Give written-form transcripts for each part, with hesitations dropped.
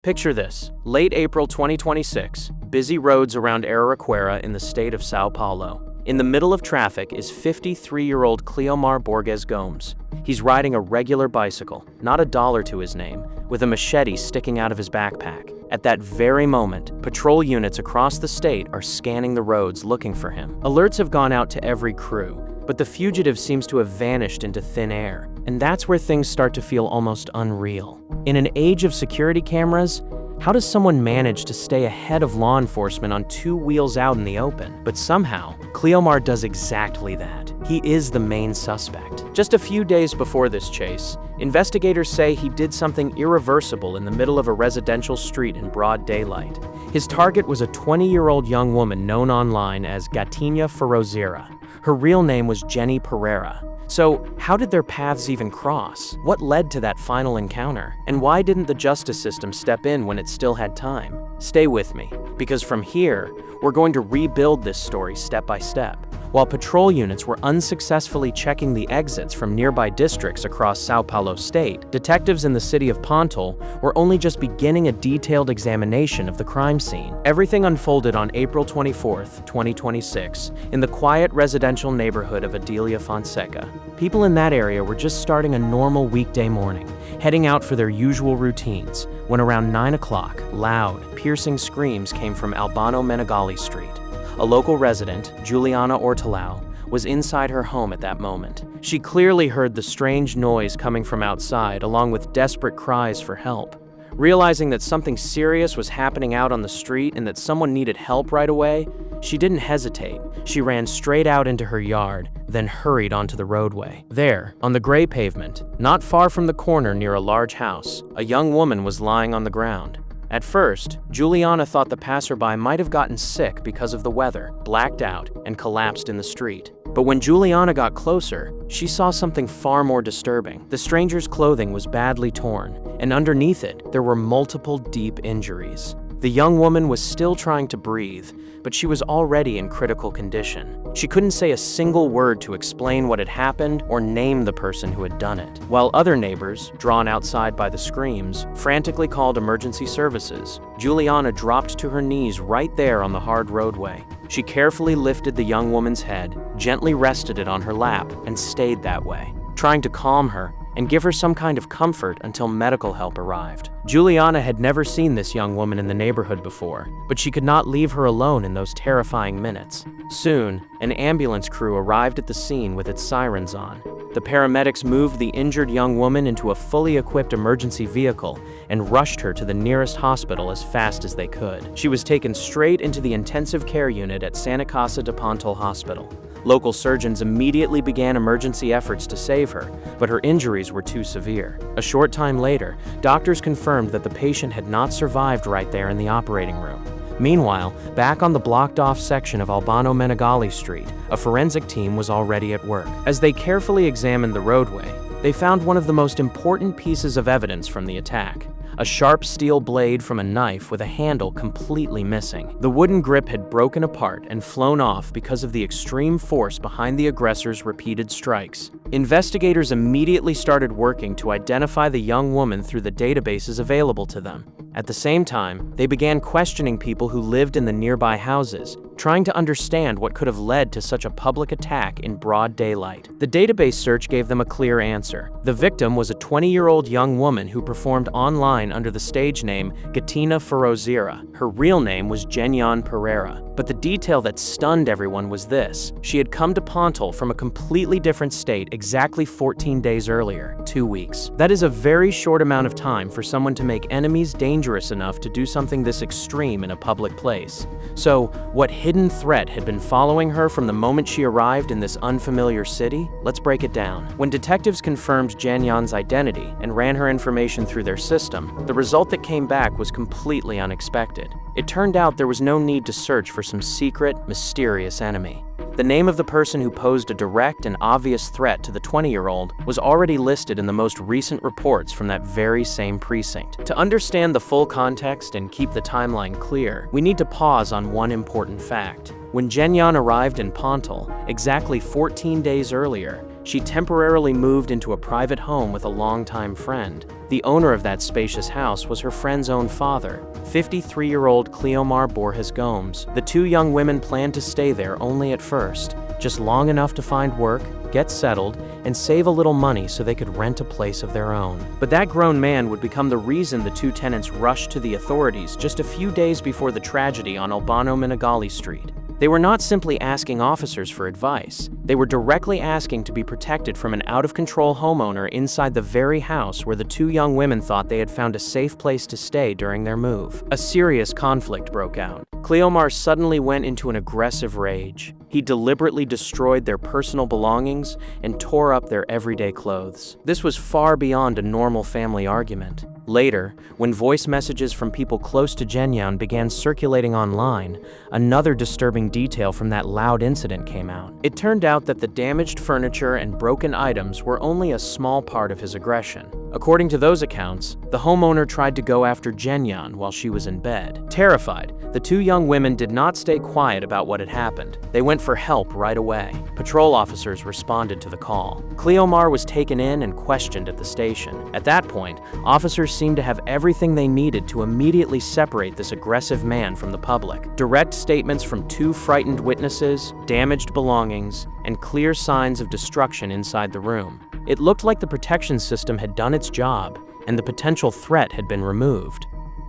Picture this, late April 2026, busy roads around Araraquara in the state of Sao Paulo. In the middle of traffic is 53-year-old Cleomar Borges Gomes. He's riding a regular bicycle, not a dollar to his name, with a machete sticking out of his backpack. At that very moment, patrol units across the state are scanning the roads looking for him. Alerts have gone out to every crew, but the fugitive seems to have vanished into thin air. And that's where things start to feel almost unreal. In an age of security cameras, how does someone manage to stay ahead of law enforcement on two wheels out in the open? But somehow, Cleomar does exactly that. He is the main suspect. Just a few days before this chase, investigators say he did something irreversible in the middle of a residential street in broad daylight. His target was a 20-year-old young woman known online as Genynha Forrozeira. Her real name was Geniane Pereira. So, how did their paths even cross? What led to that final encounter? And why didn't the justice system step in when it still had time? Stay with me, because from here, we're going to rebuild this story step by step. While patrol units were unsuccessfully checking the exits from nearby districts across Sao Paulo state, detectives in the city of Pontal were only just beginning a detailed examination of the crime scene. Everything unfolded on April 24th, 2026, in the quiet residential neighborhood of Adelia Fonseca. People in that area were just starting a normal weekday morning, heading out for their usual routines, when around 9 o'clock, loud, piercing screams came from Albano Menegali Street. A local resident, Juliana Ortolao, was inside her home at that moment. She clearly heard the strange noise coming from outside, along with desperate cries for help. Realizing that something serious was happening out on the street and that someone needed help right away, she didn't hesitate. She ran straight out into her yard, then hurried onto the roadway. There, on the gray pavement, not far from the corner near a large house, a young woman was lying on the ground. At first, Juliana thought the passerby might have gotten sick because of the weather, blacked out, and collapsed in the street. But when Juliana got closer, she saw something far more disturbing. The stranger's clothing was badly torn, and underneath it, there were multiple deep injuries. The young woman was still trying to breathe, but she was already in critical condition. She couldn't say a single word to explain what had happened or name the person who had done it. While other neighbors, drawn outside by the screams, frantically called emergency services, Juliana dropped to her knees right there on the hard roadway. She carefully lifted the young woman's head, gently rested it on her lap, and stayed that way, trying to calm her and give her some kind of comfort until medical help arrived. Juliana had never seen this young woman in the neighborhood before, but she could not leave her alone in those terrifying minutes. Soon, an ambulance crew arrived at the scene with its sirens on. The paramedics moved the injured young woman into a fully equipped emergency vehicle and rushed her to the nearest hospital as fast as they could. She was taken straight into the intensive care unit at Santa Casa de Pontal Hospital. Local surgeons immediately began emergency efforts to save her, but her injuries were too severe. A short time later, doctors confirmed that the patient had not survived right there in the operating room. Meanwhile, back on the blocked-off section of Albano Menegali Street, a forensic team was already at work. As they carefully examined the roadway, they found one of the most important pieces of evidence from the attack: a sharp steel blade from a knife with a handle completely missing. The wooden grip had broken apart and flown off because of the extreme force behind the aggressor's repeated strikes. Investigators immediately started working to identify the young woman through the databases available to them. At the same time, they began questioning people who lived in the nearby houses, trying to understand what could have led to such a public attack in broad daylight. The database search gave them a clear answer. The victim was a 20-year-old young woman who performed online under the stage name Genynha Forrozeira. Her real name was Geniane Pereira. But the detail that stunned everyone was this: she had come to Pontal from a completely different state exactly 14 days earlier, 2 weeks. That is a very short amount of time for someone to make enemies dangerous enough to do something this extreme in a public place. So, what hidden threat had been following her from the moment she arrived in this unfamiliar city? Let's break it down. When detectives confirmed Genyane's identity and ran her information through their system, the result that came back was completely unexpected. It turned out there was no need to search for some secret, mysterious enemy. The name of the person who posed a direct and obvious threat to the 20-year-old was already listed in the most recent reports from that very same precinct. To understand the full context and keep the timeline clear, we need to pause on one important fact. When Genynha arrived in Pontal, exactly 14 days earlier, she temporarily moved into a private home with a longtime friend. The owner of that spacious house was her friend's own father, 53-year-old Cleomar Borges Gomes. The two young women planned to stay there only at first, just long enough to find work, get settled, and save a little money so they could rent a place of their own. But that grown man would become the reason the two tenants rushed to the authorities just a few days before the tragedy on Albano Menegali Street. They were not simply asking officers for advice. They were directly asking to be protected from an out-of-control homeowner inside the very house where the two young women thought they had found a safe place to stay during their move. A serious conflict broke out. Cleomar suddenly went into an aggressive rage. He deliberately destroyed their personal belongings and tore up their everyday clothes. This was far beyond a normal family argument. Later, when voice messages from people close to Genynha began circulating online, another disturbing detail from that loud incident came out. It turned out that the damaged furniture and broken items were only a small part of his aggression. According to those accounts, the homeowner tried to go after Genynha while she was in bed. Terrified, the two young women did not stay quiet about what had happened. They went for help right away. Patrol officers responded to the call. Cleomar was taken in and questioned at the station. At that point, officers seemed to have everything they needed to immediately separate this aggressive man from the public. Direct statements from two frightened witnesses, damaged belongings, and clear signs of destruction inside the room. It looked like the protection system had done its job, and the potential threat had been removed.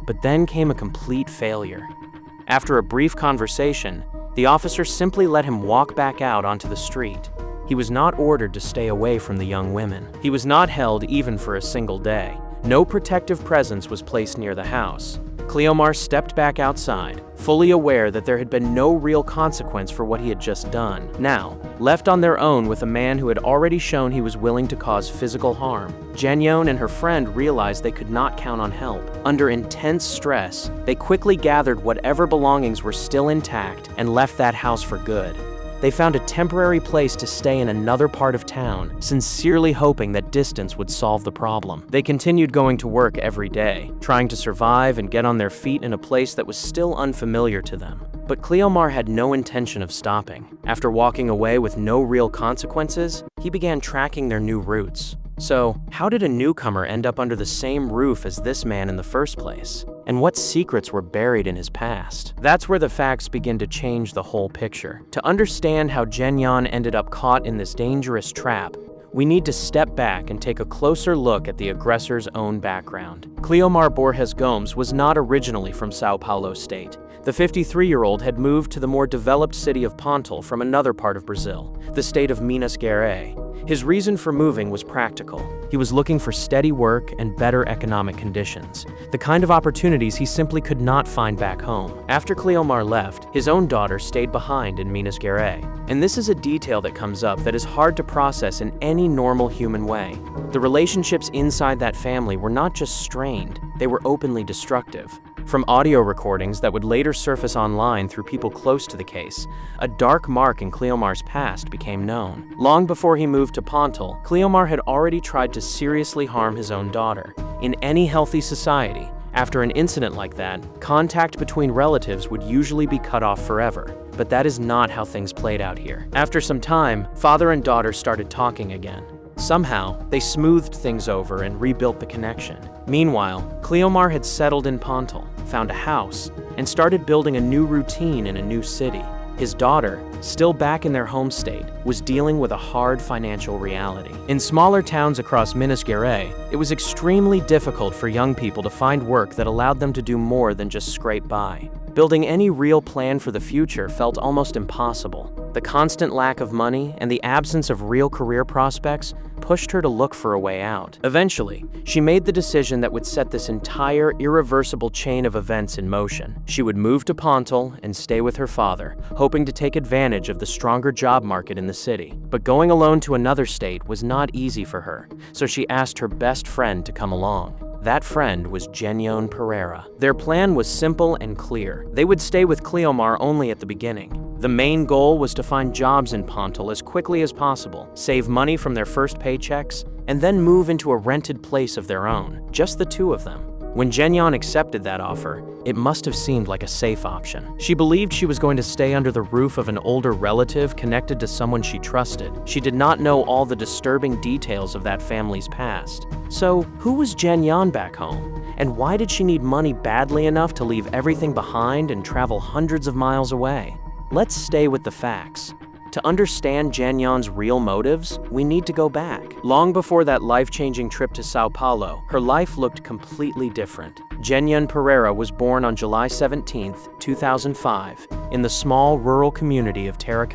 But then came a complete failure. After a brief conversation, the officer simply let him walk back out onto the street. He was not ordered to stay away from the young women. He was not held even for a single day. No protective presence was placed near the house. Cleomar stepped back outside, fully aware that there had been no real consequence for what he had just done. Now, left on their own with a man who had already shown he was willing to cause physical harm, Genynha and her friend realized they could not count on help. Under intense stress, they quickly gathered whatever belongings were still intact and left that house for good. They found a temporary place to stay in another part of town, sincerely hoping that distance would solve the problem. They continued going to work every day, trying to survive and get on their feet in a place that was still unfamiliar to them. But Cleomar had no intention of stopping. After walking away with no real consequences, he began tracking their new routes. So, how did a newcomer end up under the same roof as this man in the first place? And what secrets were buried in his past? That's where the facts begin to change the whole picture. To understand how Genynha ended up caught in this dangerous trap, we need to step back and take a closer look at the aggressor's own background. Cleomar Borges Gomes was not originally from Sao Paulo state. The 53-year-old had moved to the more developed city of Pontal from another part of Brazil, the state of Minas Gerais. His reason for moving was practical. He was looking for steady work and better economic conditions, the kind of opportunities he simply could not find back home. After Cleomar left, his own daughter stayed behind in Minas Gerais. And this is a detail that comes up that is hard to process in any normal human way. The relationships inside that family were not just strained, they were openly destructive. From audio recordings that would later surface online through people close to the case, a dark mark in Cleomar's past became known. Long before he moved to Pontal, Cleomar had already tried to seriously harm his own daughter. In any healthy society, after an incident like that, contact between relatives would usually be cut off forever. But that is not how things played out here. After some time, father and daughter started talking again. Somehow, they smoothed things over and rebuilt the connection. Meanwhile, Cleomar had settled in Pontal, found a house, and started building a new routine in a new city. His daughter, still back in their home state, was dealing with a hard financial reality. In smaller towns across Minas Gerais, it was extremely difficult for young people to find work that allowed them to do more than just scrape by. Building any real plan for the future felt almost impossible. The constant lack of money and the absence of real career prospects pushed her to look for a way out. Eventually, she made the decision that would set this entire irreversible chain of events in motion. She would move to Pontal and stay with her father, hoping to take advantage of the stronger job market in the city. But going alone to another state was not easy for her, so she asked her best friend to come along. That friend was Geniane Pereira. Their plan was simple and clear. They would stay with Cleomar only at the beginning. The main goal was to find jobs in Pontal as quickly as possible, save money from their first paychecks, and then move into a rented place of their own, just the two of them. When Genynha accepted that offer, it must have seemed like a safe option. She believed she was going to stay under the roof of an older relative connected to someone she trusted. She did not know all the disturbing details of that family's past. So, who was Genynha back home? And why did she need money badly enough to leave everything behind and travel hundreds of miles away? Let's stay with the facts. To understand Genynha's real motives, we need to go back. Long before that life-changing trip to Sao Paulo, her life looked completely different. Geniane Pereira was born on July 17, 2005, in the small rural community of Terra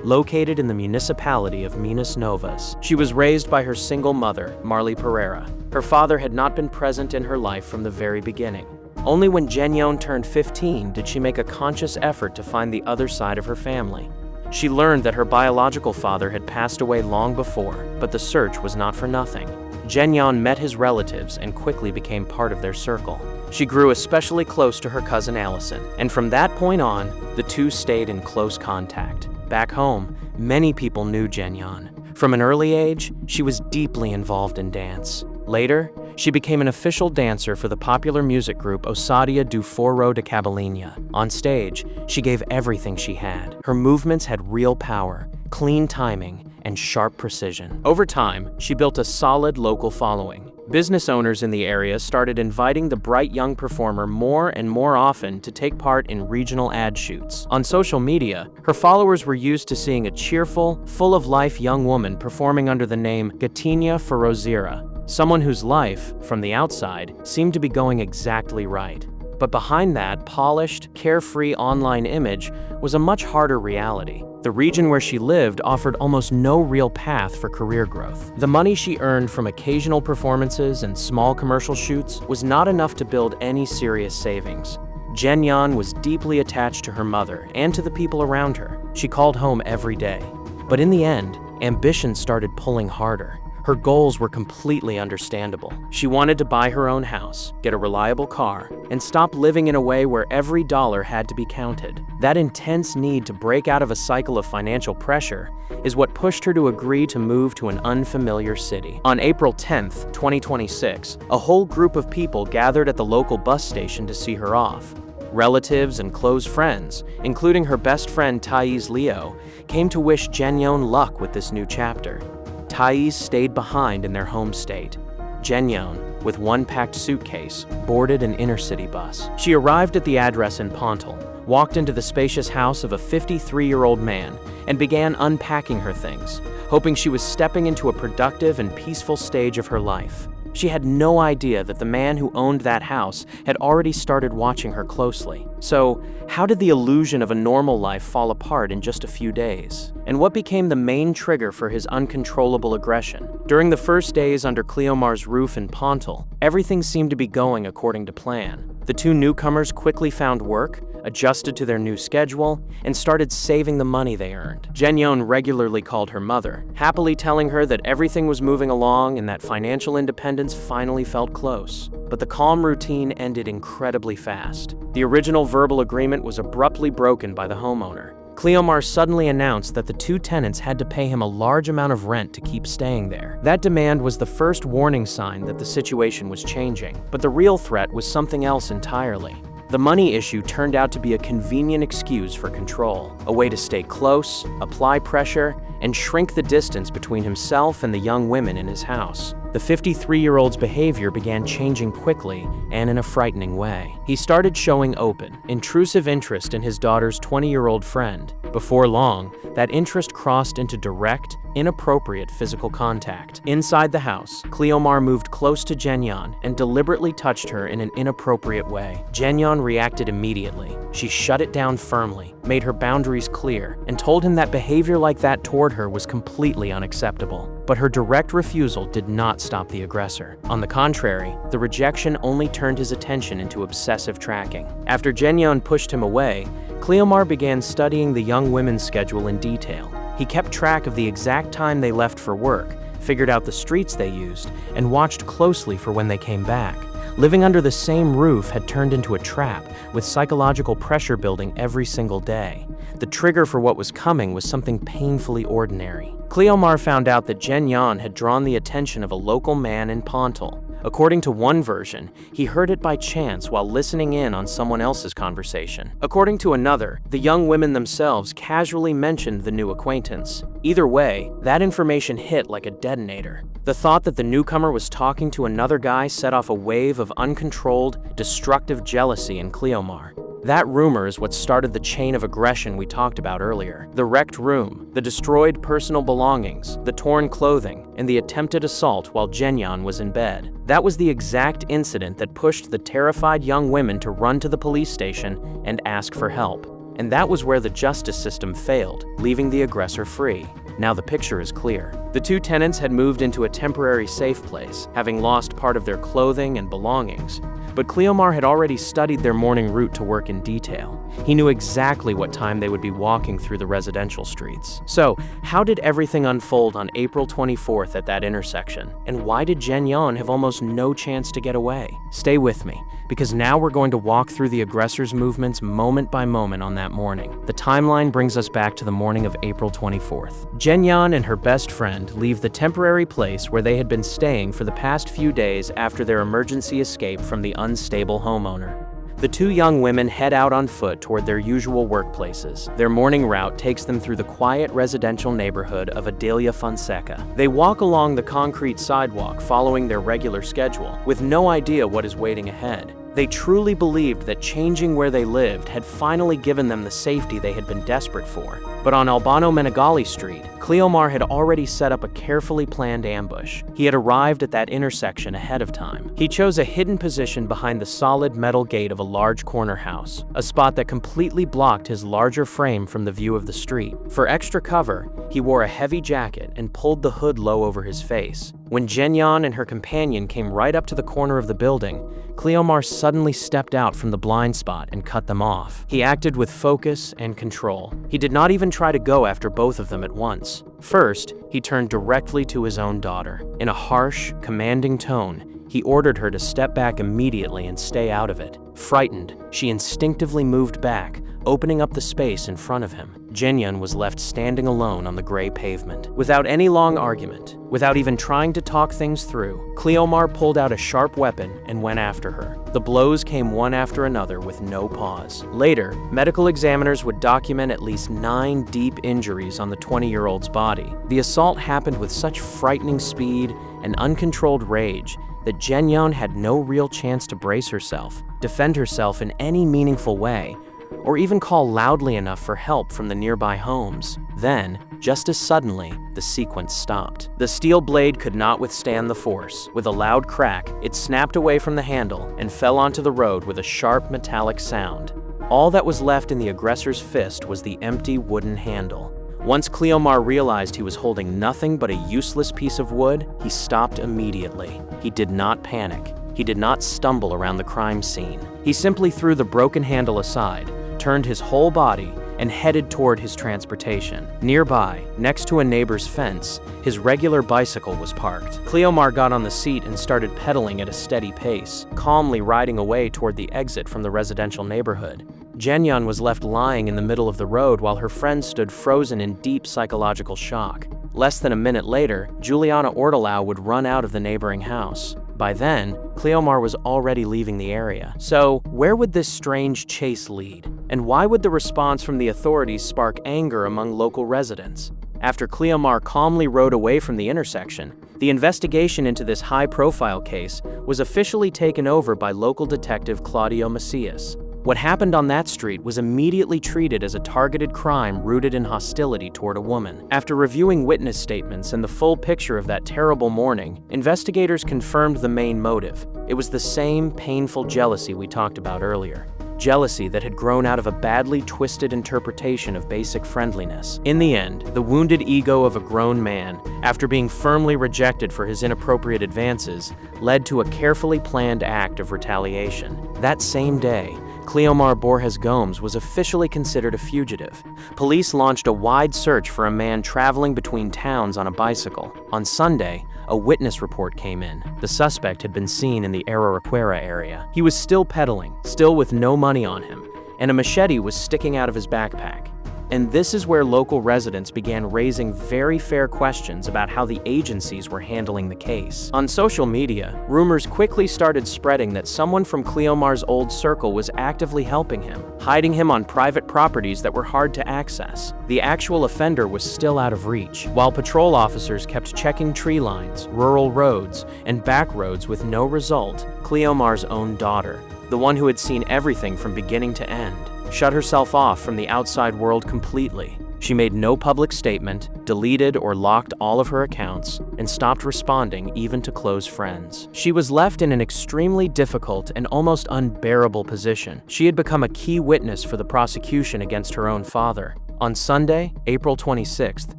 located in the municipality of Minas Novas. She was raised by her single mother, Marli Pereira. Her father had not been present in her life from the very beginning. Only when Genynha turned 15 did she make a conscious effort to find the other side of her family. She learned that her biological father had passed away long before, but the search was not for nothing. Genynha met his relatives and quickly became part of their circle. She grew especially close to her cousin Allison, and from that point on, the two stayed in close contact. Back home, many people knew Genynha. From an early age, she was deeply involved in dance. Later, she became an official dancer for the popular music group Ousadia do Forró de Cabelinha. On stage, she gave everything she had. Her movements had real power, clean timing, and sharp precision. Over time, she built a solid local following. Business owners in the area started inviting the bright young performer more and more often to take part in regional ad shoots. On social media, her followers were used to seeing a cheerful, full-of-life young woman performing under the name Genynha Forrozeira, someone whose life, from the outside, seemed to be going exactly right. But behind that polished, carefree online image was a much harder reality. The region where she lived offered almost no real path for career growth. The money she earned from occasional performances and small commercial shoots was not enough to build any serious savings. Genynha was deeply attached to her mother and to the people around her. She called home every day. But in the end, ambition started pulling harder. Her goals were completely understandable. She wanted to buy her own house, get a reliable car, and stop living in a way where every dollar had to be counted. That intense need to break out of a cycle of financial pressure is what pushed her to agree to move to an unfamiliar city. On April 10, 2026, a whole group of people gathered at the local bus station to see her off. Relatives and close friends, including her best friend Thais Leo, came to wish Genynha luck with this new chapter. Thais stayed behind in their home state. Genynha, with one packed suitcase, boarded an inner-city bus. She arrived at the address in Pontal, walked into the spacious house of a 53-year-old man, and began unpacking her things, hoping she was stepping into a productive and peaceful stage of her life. She had no idea that the man who owned that house had already started watching her closely. So, how did the illusion of a normal life fall apart in just a few days? And what became the main trigger for his uncontrollable aggression? During the first days under Cleomar's roof in Pontal, everything seemed to be going according to plan. The two newcomers quickly found work, adjusted to their new schedule, and started saving the money they earned. Genynha regularly called her mother, happily telling her that everything was moving along and that financial independence finally felt close. But the calm routine ended incredibly fast. The original verbal agreement was abruptly broken by the homeowner. Cleomar suddenly announced that the two tenants had to pay him a large amount of rent to keep staying there. That demand was the first warning sign that the situation was changing, but the real threat was something else entirely. The money issue turned out to be a convenient excuse for control, a way to stay close, apply pressure, and shrink the distance between himself and the young women in his house. The 53-year-old's behavior began changing quickly and in a frightening way. He started showing open, intrusive interest in his daughter's 20-year-old friend. Before long, that interest crossed into direct, inappropriate physical contact. Inside the house, Cleomar moved close to Genynha and deliberately touched her in an inappropriate way. Genynha reacted immediately. She shut it down firmly, made her boundaries clear, and told him that behavior like that toward her was completely unacceptable. But her direct refusal did not stop the aggressor. On the contrary, the rejection only turned his attention into obsessive tracking. After Genynha pushed him away, Cleomar began studying the young women's schedule in detail. He kept track of the exact time they left for work, figured out the streets they used, and watched closely for when they came back. Living under the same roof had turned into a trap, with psychological pressure building every single day. The trigger for what was coming was something painfully ordinary. Cleomar found out that Genynha had drawn the attention of a local man in Pontal, According to one version, he heard it by chance while listening in on someone else's conversation. According to another, the young women themselves casually mentioned the new acquaintance. Either way, that information hit like a detonator. The thought that the newcomer was talking to another guy set off a wave of uncontrolled, destructive jealousy in Cleomar. That rumor is what started the chain of aggression we talked about earlier. The wrecked room, the destroyed personal belongings, the torn clothing, and the attempted assault while Genynha was in bed. That was the exact incident that pushed the terrified young women to run to the police station and ask for help. And that was where the justice system failed, leaving the aggressor free. Now the picture is clear. The two tenants had moved into a temporary safe place, having lost part of their clothing and belongings. But Cleomar had already studied their morning route to work in detail. He knew exactly what time they would be walking through the residential streets. So, how did everything unfold on April 24th at that intersection? And why did Genynha have almost no chance to get away? Stay with me, because now we're going to walk through the aggressor's movements moment by moment on that morning. The timeline brings us back to the morning of April 24th. Genynha and her best friend leave the temporary place where they had been staying for the past few days after their emergency escape from the unstable homeowner. The two young women head out on foot toward their usual workplaces. Their morning route takes them through the quiet residential neighborhood of Adelia Fonseca. They walk along the concrete sidewalk following their regular schedule, with no idea what is waiting ahead. They truly believed that changing where they lived had finally given them the safety they had been desperate for. But on Albano Menegali Street, Cleomar had already set up a carefully planned ambush. He had arrived at that intersection ahead of time. He chose a hidden position behind the solid metal gate of a large corner house, a spot that completely blocked his larger frame from the view of the street. For extra cover, he wore a heavy jacket and pulled the hood low over his face. When Genynha and her companion came right up to the corner of the building, Cleomar suddenly stepped out from the blind spot and cut them off. He acted with focus and control. He did not even try to go after both of them at once. First, he turned directly to his own daughter. In a harsh, commanding tone, he ordered her to step back immediately and stay out of it. Frightened, she instinctively moved back, opening up the space in front of him. Genynha was left standing alone on the gray pavement. Without any long argument, without even trying to talk things through, Cleomar pulled out a sharp weapon and went after her. The blows came one after another with no pause. Later, medical examiners would document at least 9 deep injuries on the 20-year-old's body. The assault happened with such frightening speed and uncontrolled rage that Genynha had no real chance to brace herself, defend herself in any meaningful way, or even call loudly enough for help from the nearby homes. Then, just as suddenly, the sequence stopped. The steel blade could not withstand the force. With a loud crack, it snapped away from the handle and fell onto the road with a sharp metallic sound. All that was left in the aggressor's fist was the empty wooden handle. Once Cleomar realized he was holding nothing but a useless piece of wood, he stopped immediately. He did not panic. He did not stumble around the crime scene. He simply threw the broken handle aside, turned his whole body, and headed toward his transportation. Nearby, next to a neighbor's fence, his regular bicycle was parked. Cleomar got on the seat and started pedaling at a steady pace, calmly riding away toward the exit from the residential neighborhood. Genynha was left lying in the middle of the road while her friend stood frozen in deep psychological shock. Less than a minute later, Juliana Ortelau would run out of the neighboring house. By then, Cleomar was already leaving the area. So, where would this strange chase lead? And why would the response from the authorities spark anger among local residents? After Cleomar calmly rode away from the intersection, the investigation into this high-profile case was officially taken over by local detective Claudio Macias. What happened on that street was immediately treated as a targeted crime rooted in hostility toward a woman. After reviewing witness statements and the full picture of that terrible morning, investigators confirmed the main motive. It was the same painful jealousy we talked about earlier. Jealousy that had grown out of a badly twisted interpretation of basic friendliness. In the end, the wounded ego of a grown man, after being firmly rejected for his inappropriate advances, led to a carefully planned act of retaliation. That same day, Cleomar Borges Gomes was officially considered a fugitive. Police launched a wide search for a man traveling between towns on a bicycle. On Sunday, a witness report came in. The suspect had been seen in the Araraquara area. He was still pedaling, still with no money on him, and a machete was sticking out of his backpack. And this is where local residents began raising very fair questions about how the agencies were handling the case. On social media, rumors quickly started spreading that someone from Cleomar's old circle was actively helping him, hiding him on private properties that were hard to access. The actual offender was still out of reach, while patrol officers kept checking tree lines, rural roads, and back roads with no result. Cleomar's own daughter, the one who had seen everything from beginning to end, shut herself off from the outside world completely. She made no public statement, deleted or locked all of her accounts, and stopped responding even to close friends. She was left in an extremely difficult and almost unbearable position. She had become a key witness for the prosecution against her own father. On Sunday, April 26th,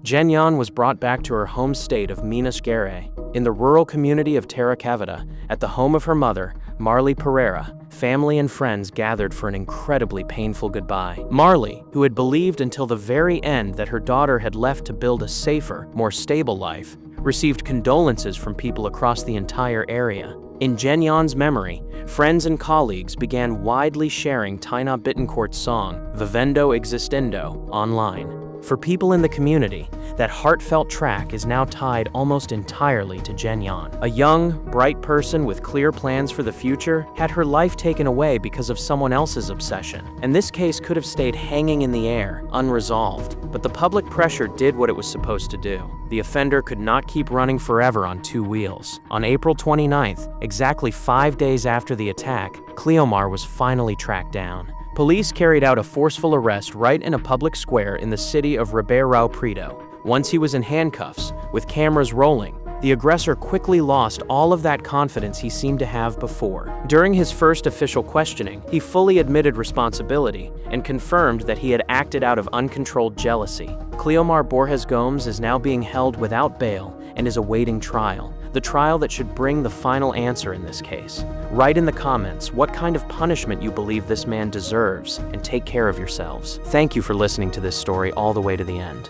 Genynha was brought back to her home state of Minas Gerais. In the rural community of Terra Cavita, at the home of her mother, Marli Pereira, family and friends gathered for an incredibly painful goodbye. Marli, who had believed until the very end that her daughter had left to build a safer, more stable life, received condolences from people across the entire area. In Genynha's memory, friends and colleagues began widely sharing Taina Bittencourt's song, Vivendo Existendo, online. For people in the community, that heartfelt track is now tied almost entirely to Genynha. A young, bright person with clear plans for the future had her life taken away because of someone else's obsession, and this case could have stayed hanging in the air, unresolved. But the public pressure did what it was supposed to do. The offender could not keep running forever on two wheels. On April 29th, exactly 5 days after the attack, Cleomar was finally tracked down. Police carried out a forceful arrest right in a public square in the city of Ribeirão Preto. Once he was in handcuffs, with cameras rolling, the aggressor quickly lost all of that confidence he seemed to have before. During his first official questioning, he fully admitted responsibility and confirmed that he had acted out of uncontrolled jealousy. Cleomar Borges Gomes is now being held without bail and is awaiting trial, the trial that should bring the final answer in this case. Write in the comments what kind of punishment you believe this man deserves, and take care of yourselves. Thank you for listening to this story all the way to the end.